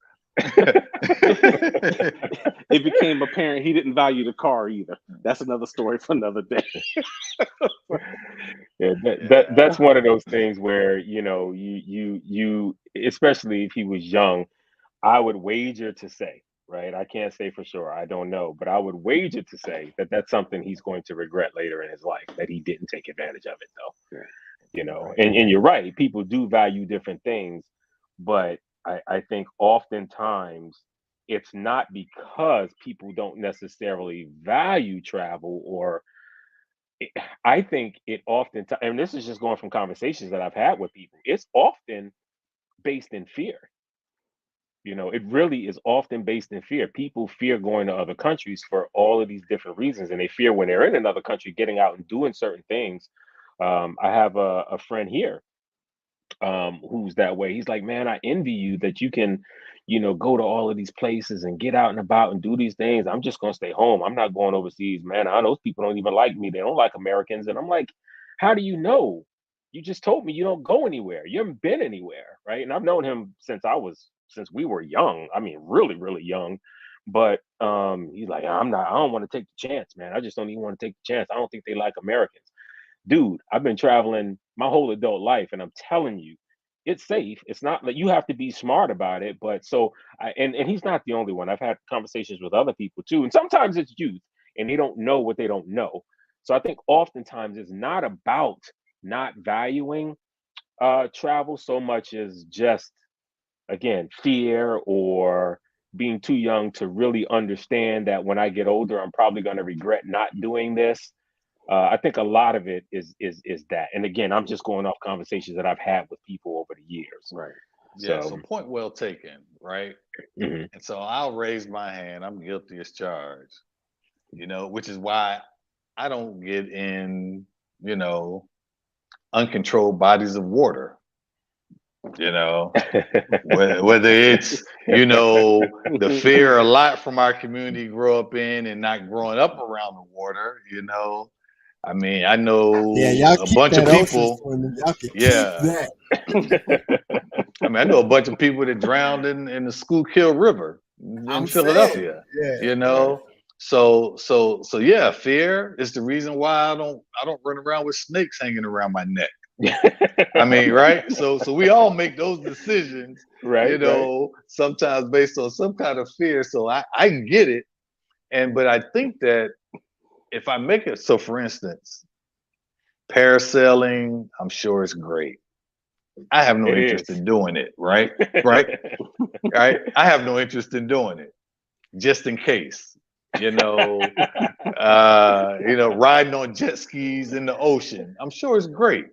It became apparent he didn't value the car either. That's another story for another day. Yeah, that's one of those things where you especially if he was young, I would wager to say, right? I can't say for sure. I don't know, but I would wager to say that that's something he's going to regret later in his life, that he didn't take advantage of it, though. Yeah. And you're right. People do value different things, but I think oftentimes it's not because people don't necessarily value travel, or I think it often, and this is just going from conversations that I've had with people, it's often based in fear. It really is often based in fear. People fear going to other countries for all of these different reasons, and they fear when they're in another country getting out and doing certain things. I have a friend here who's that way. He's like, man, I envy you that you can, go to all of these places and get out and about and do these things. I'm just gonna stay home. I'm not going overseas, man. I know those people don't even like me. They don't like Americans. And I'm like, how do you know? You just told me you don't go anywhere. You haven't been anywhere, right? And I've known him since we were young. I mean, really, really young. But he's like, I don't want to take the chance, man. I just don't even want to take the chance. I don't think they like Americans. Dude, I've been traveling my whole adult life, and I'm telling you, it's safe. It's not like you have to be smart about it. But and he's not the only one. I've had conversations with other people too, and sometimes it's youth, and they don't know what they don't know. So I think oftentimes it's not about not valuing travel so much as just, again, fear, or being too young to really understand that when I get older, I'm probably going to regret not doing this. I think a lot of it is that. And again, I'm just going off conversations that I've had with people over the years. Right. Yeah, so point well taken, right? Mhm. And so I'll raise my hand. I'm guilty as charged, which is why I don't get in, uncontrolled bodies of water. Whether it's, the fear a lot from our community grew up in and not growing up around the water, I mean, I know y'all a bunch of people. Y'all can Yeah. keep that. I mean, I know a bunch of people that drowned in the Schuylkill River in Philadelphia. Saying, yeah. So yeah, fear is the reason why I don't run around with snakes hanging around my neck. I mean, right? So we all make those decisions, right, sometimes based on some kind of fear. So I get it. But I think that if I make it, so for instance, parasailing, I'm sure it's great. I have no It interest is. in doing it, right? Right? Right? I have no interest in doing it, just in case. Riding on jet skis in the ocean. I'm sure it's great.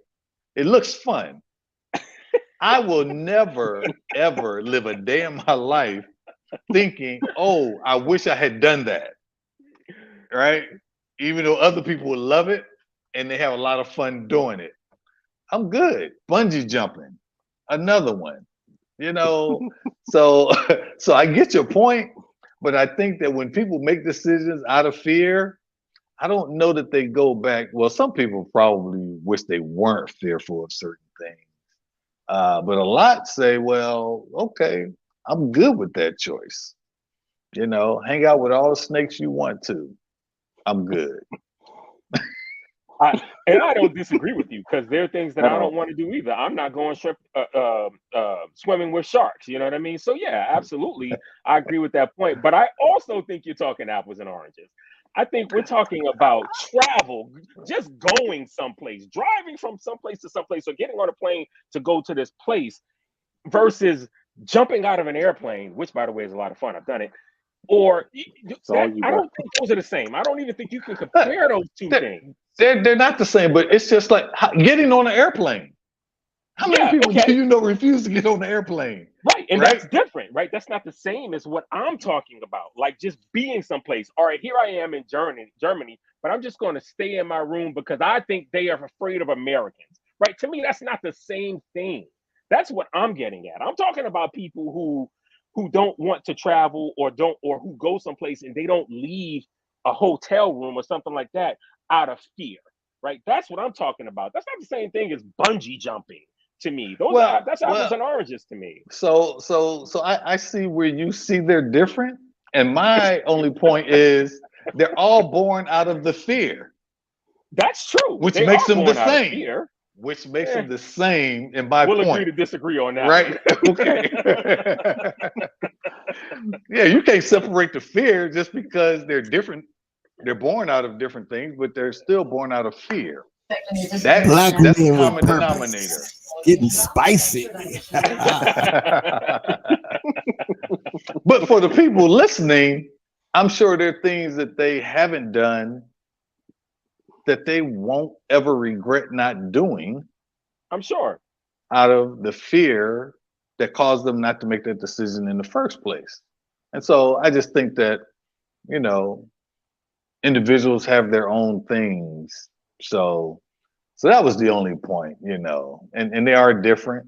It looks fun. I will never, ever live a day in my life thinking, oh, I wish I had done that. Right? Even though other people would love it and they have a lot of fun doing it. I'm good. Bungee jumping, another one. So so I get your point, but I think that when people make decisions out of fear, I don't know that they go back. Well, some people probably wish they weren't fearful of certain things. But a lot say, well, okay, I'm good with that choice. Hang out with all the snakes you want to. I'm good. I don't disagree with you, because there are things that At I all. don't want to do either. I'm not going swimming with sharks. You know what I mean? So yeah, absolutely, I agree with that point. But I also think you're talking apples and oranges. I think we're talking about travel, just going someplace, driving from someplace to someplace, or getting on a plane to go to this place, versus jumping out of an airplane, which, by the way, is a lot of fun. I've done it. Or It's all that, you, I bro. don't think those are the same. I don't even think you can compare those two things. They're not the same, but it's just like getting on an airplane. How many Yeah, people okay. do you know refuse to get on the airplane? Right. And Right? that's different, right? That's not the same as what I'm talking about. Like just being someplace. All right, here I am in Germany, but I'm just going to stay in my room because I think they are afraid of Americans. Right? To me, that's not the same thing. That's what I'm getting at. I'm talking about people who don't want to travel, or who go someplace and they don't leave a hotel room or something like that out of fear. Right? That's what I'm talking about. That's not the same thing as bungee jumping to me. That's apples and oranges to me. So I see where you see they're different, and my only point is they're all born out of the fear, That's true. which They makes are them the born out of same. fear. Which makes Eh, them the same in my we'll agree point. to disagree on that Right? Okay. Yeah, you can't separate the fear just because they're different. They're born out of different things, but they're still born out of fear. Black That's the men with common purpose. denominator. Getting spicy. But for the people listening, I'm sure there are things that they haven't done that they won't ever regret not doing I'm sure. out of the fear that caused them not to make that decision in the first place. And so I just think that, you know, individuals have their own things. So that was the only point, and they are different,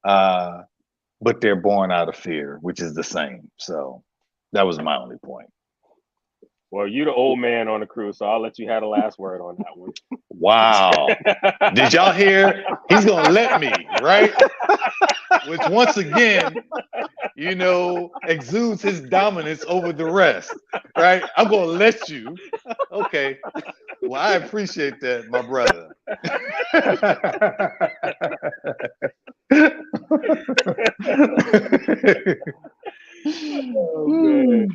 but they're born out of fear, which is the same. So that was my only point. Well, you're the old man on the crew, so I'll let you have the last word on that one. Wow. Did y'all hear? He's going to let me, right? Which once again, exudes his dominance over the rest, right? I'm going to let you. Okay. Well, I appreciate that, my brother. Oh, man.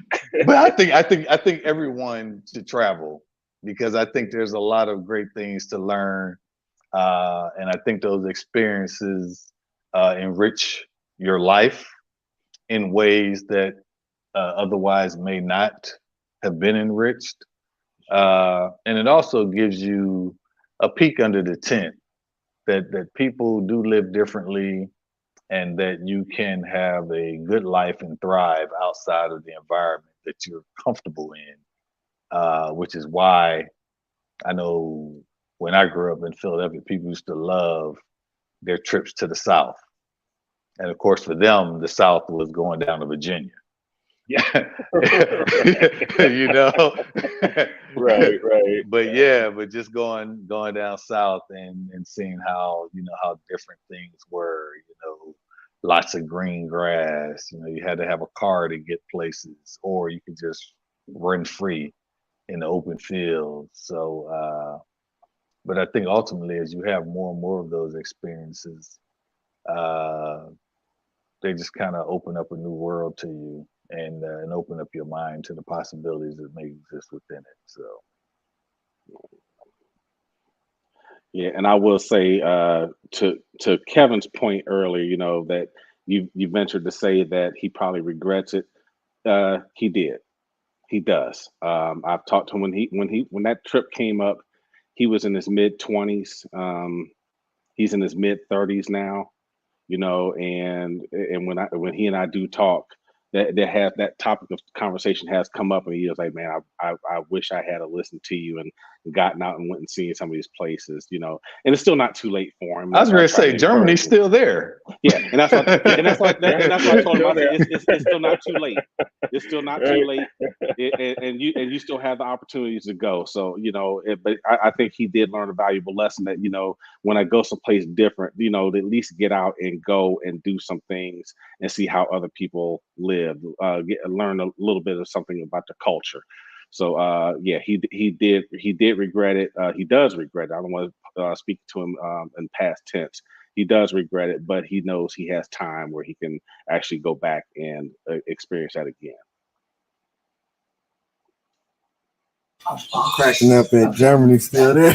But I think everyone should travel, because I think there's a lot of great things to learn, and I think those experiences enrich your life in ways that otherwise may not have been enriched, and it also gives you a peek under the tent that people do live differently, and that you can have a good life and thrive outside of the environment that you're comfortable in, which is why I know when I grew up in Philadelphia, people used to love their trips to the South. And of course, for them, the South was going down to Virginia. Yeah. Right. But just going down south and seeing how different things were, lots of green grass, you had to have a car to get places, or you could just run free in the open field. So But I think ultimately, as you have more and more of those experiences, they just kind of open up a new world to you and open up your mind to the possibilities that may exist within it. So Yeah, and I will say to Kevin's point earlier, you know, that you ventured to say that he probably regrets it. He did. He does. I've talked to him when that trip came up. He was in his mid 20s. He's in his mid 30s now. You know, and when he and I do talk, that topic of conversation has come up, and he was like, "Man, I wish I had listened to you and gotten out and went and seen some of these places." You know, and it's still not too late for him. I was That's why going to try say Germany's encourage him. still there. Yeah, and that's what I told him. I said, it's still not too late. It's still not too late, and you still have the opportunities to go. So you know, but I think he did learn a valuable lesson that, you know, when I go someplace different, you know, to at least get out and go and do some things and see how other people live, learn a little bit of something about the culture. So yeah, he did regret it. He does regret it. I don't want to speak to him in past tense. He does regret it, but he knows he has time where he can actually go back and experience that again. Cracking up at Germany still there.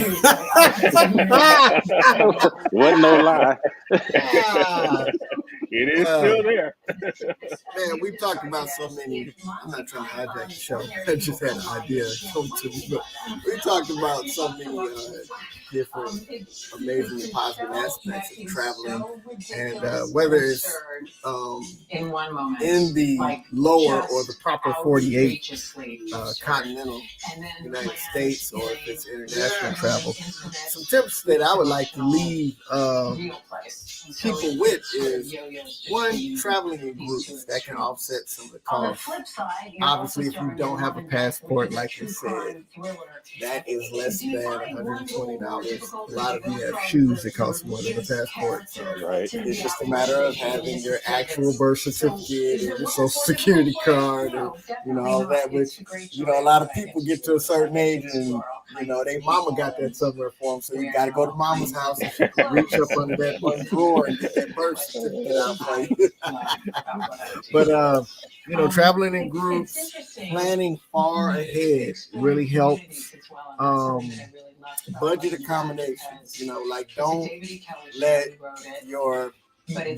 Wasn't no lie. It is still there. Man, we've talked about so many. I'm not trying to hijack the show. I just had an idea come to me, but we talked about so many different amazing and positive aspects of traveling, and whether it's in the lower or the proper 48 continental United States, or if it's international travel. Some tips that I would like to leave people with is, one, traveling in groups. That can offset some of the costs. Obviously, if you don't have a passport, like you said, that is less than $120. A lot of you have shoes that cost more than a passport. So Right. it's just a matter of having your actual birth certificate and your social security card and, you know, all that. Which, you know, a lot of people get to a certain age and, you know, their mama got that somewhere for them. So you got to go to mama's house and she can reach up under that one drawer and get that birth certificate out for you. But, you know, traveling in groups, planning far ahead really helps. Budget accommodations, you know, like, don't let your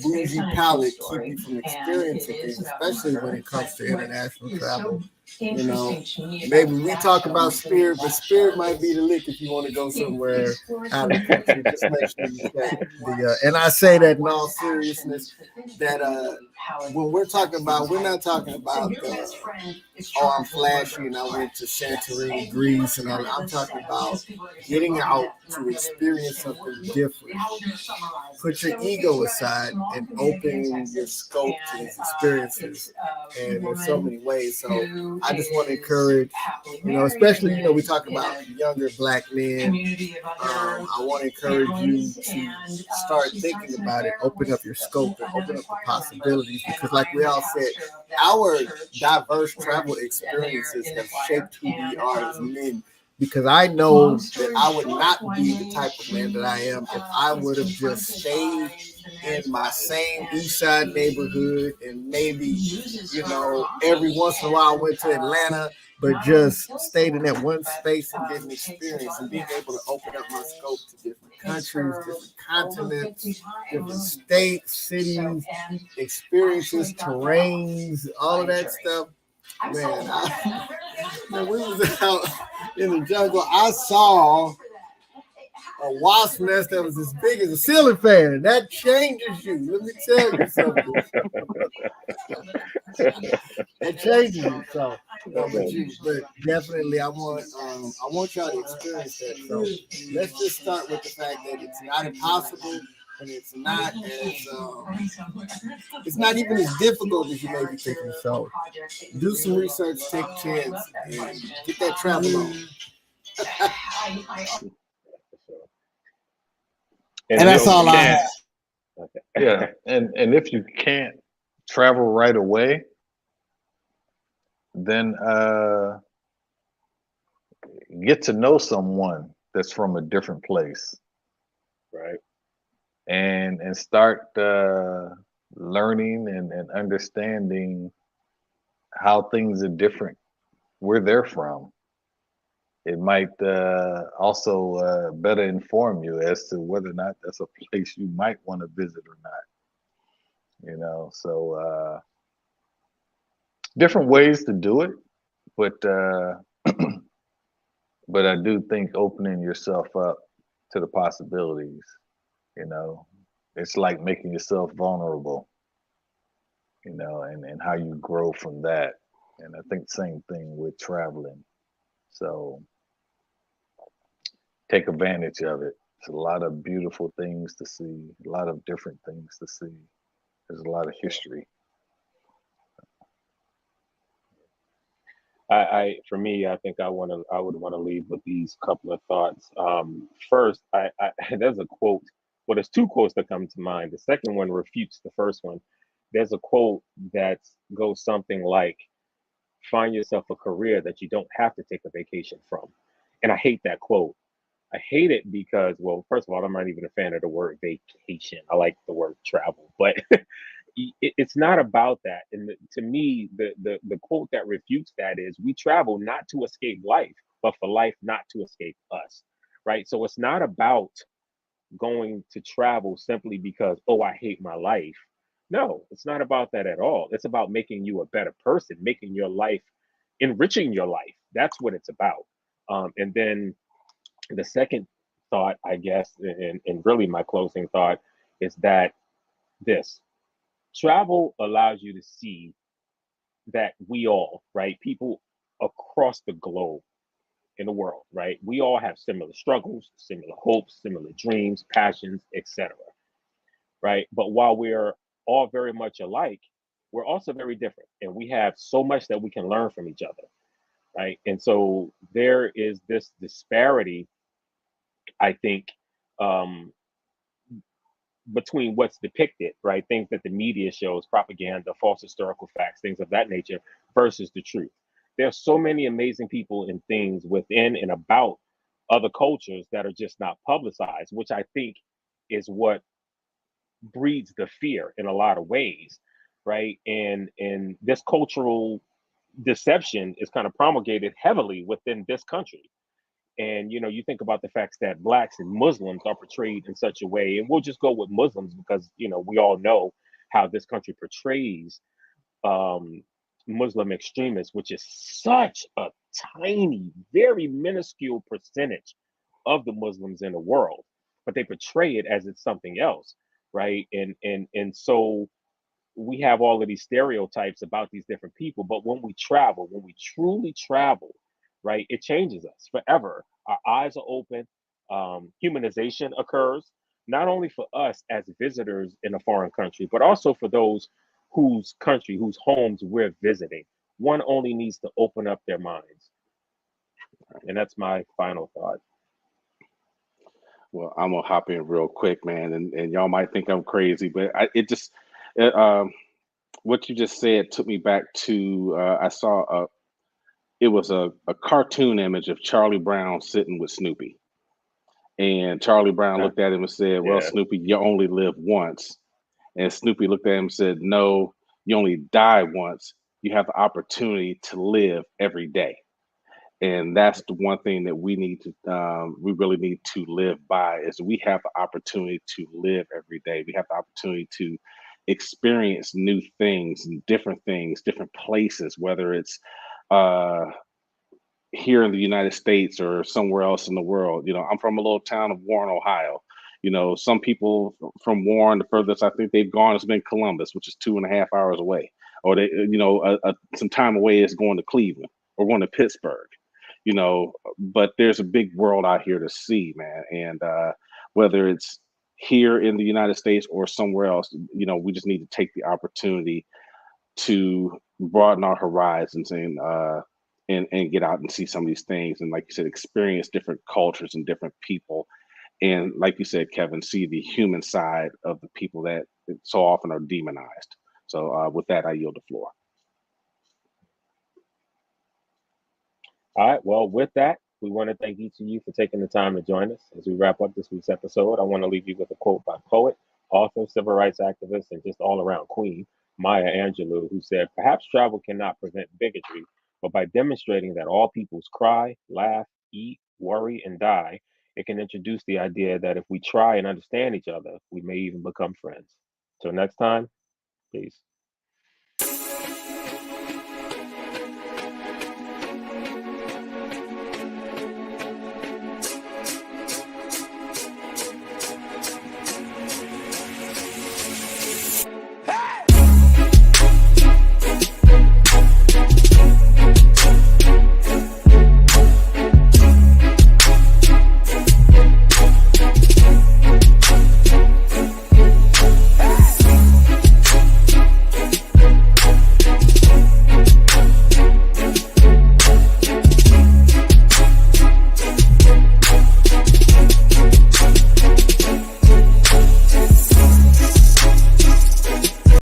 bougie palate keep you from experiencing things, especially when it comes to international travel. You know, maybe we talk about Spirit, but Spirit might be the lick if you want to go somewhere out of the country. Just make sure you check the. And I say that in all seriousness, that when we're talking about, we're not talking about oh, I'm flashy and I went to Santorini, Greece, and all. I'm talking about getting out to experience something different. Put your ego aside and open your scope to these experiences. And there's so many ways. So I just want to encourage, you know, especially, you know, we talk about younger Black men. I want to encourage you to start thinking about it, open up your scope, and open up the possibilities. Because, like we all said, our diverse travel experiences have shaped who we are as men. Because I know that I would not be the type of man that I am if I would have just stayed in my same East Side neighborhood and maybe, you know, every once in a while I went to Atlanta, but just stayed in that one space and didn't experience, and being able to open up my scope to different countries, different continents, different states, cities, experiences, terrains, all of that stuff. Man, when we was out in the jungle, I saw a wasp nest that was as big as a ceiling fan. That changes you. Let me tell you something. It changes you. So, but definitely, I want y'all to experience that. So let's just start with the fact that it's not impossible. And it's not even as difficult as you may be thinking. So do some research, take a chance, and get that travel on. And that's all I have. Yeah, and if you can't travel right away, then get to know someone that's from a different place, Right. and start learning and understanding how things are different where they're from. It might also better inform you as to whether or not that's a place you might want to visit or not. So different ways to do it, but but I do think opening yourself up to the possibilities, you know, it's like making yourself vulnerable, and how you grow from that. And I think same thing with traveling. So take advantage of it. There's a lot of beautiful things to see, a lot of different things to see. There's a lot of history. For me, I think I would want to leave with these couple of thoughts. First, there's a quote. Well, there's two quotes that come to mind. The second one refutes the first one. There's a quote that goes something like, "Find yourself a career that you don't have to take a vacation from." And I hate that quote. I hate it because, well, first of all, I'm not even a fan of the word vacation. I like the word travel, but it's not about that. And to me, the quote that refutes that is, "We travel not to escape life, but for life not to escape us." Right. So it's not about going to travel simply because, oh, I hate my life. No, it's not about that at all. It's about making you a better person, making your life, enriching your life. That's what it's about. And then the second thought, I guess, and really my closing thought is that this travel allows you to see that we all, right, people across the globe in the world, right, we all have similar struggles, similar hopes, similar dreams, passions, etc. Right? But while we're all very much alike, we're also very different, and we have so much that we can learn from each other, right? And so there is this disparity, I think, um, between what's depicted, right? Things that the media shows, propaganda, false historical facts, things of that nature, versus the truth. There are so many amazing people and things within and about other cultures that are just not publicized, which I think is what breeds the fear in a lot of ways, right? And this cultural deception is kind of promulgated heavily within this country. And you think about the facts that blacks and Muslims are portrayed in such a way, and we'll just go with Muslims because we all know how this country portrays um, Muslim extremists, which is such a tiny, very minuscule percentage of the Muslims in the world, but they portray it as it's something else, right? And so we have all of these stereotypes about these different people, but when we travel, when we truly travel, right, it changes us forever. Our eyes are open. Humanization occurs not only for us as visitors in a foreign country, but also for those whose country, whose homes we're visiting. One only needs to open up their minds, and that's my final thought. Well, I'm gonna hop in real quick, man, and y'all might think I'm crazy, but it just it, what you just said took me back to I saw it was a cartoon image of Charlie Brown sitting with Snoopy, and Charlie Brown Okay. looked at him and said, "Well, Yeah. Snoopy, you only live once." And Snoopy looked at him and said, "No, you only die once. You have the opportunity to live every day." And that's the one thing that we really need to live by is we have the opportunity to live every day. We have the opportunity to experience new things and different places, whether it's uh here in the United States or somewhere else in the world. I'm from a little town of Warren, Ohio. Some people from Warren, the furthest I think they've gone has been Columbus, which is 2.5 hours away. Or some time away is going to Cleveland or going to Pittsburgh. But there's a big world out here to see, man. And whether it's here in the United States or somewhere else, we just need to take the opportunity to broaden our horizons and get out and see some of these things. And like you said, experience different cultures and different people. And like you said, Kevin, see the human side of the people that so often are demonized. So with that, I yield the floor. All right. Well, with that, We want to thank each of you for taking the time to join us. As we wrap up this week's episode, I want to leave you with a quote by poet, author, civil rights activist, and just all around queen, Maya Angelou, who said, "Perhaps travel cannot prevent bigotry, but by demonstrating that all peoples cry, laugh, eat, worry, and die, it can introduce the idea that if we try and understand each other, we may even become friends." Till next time, peace.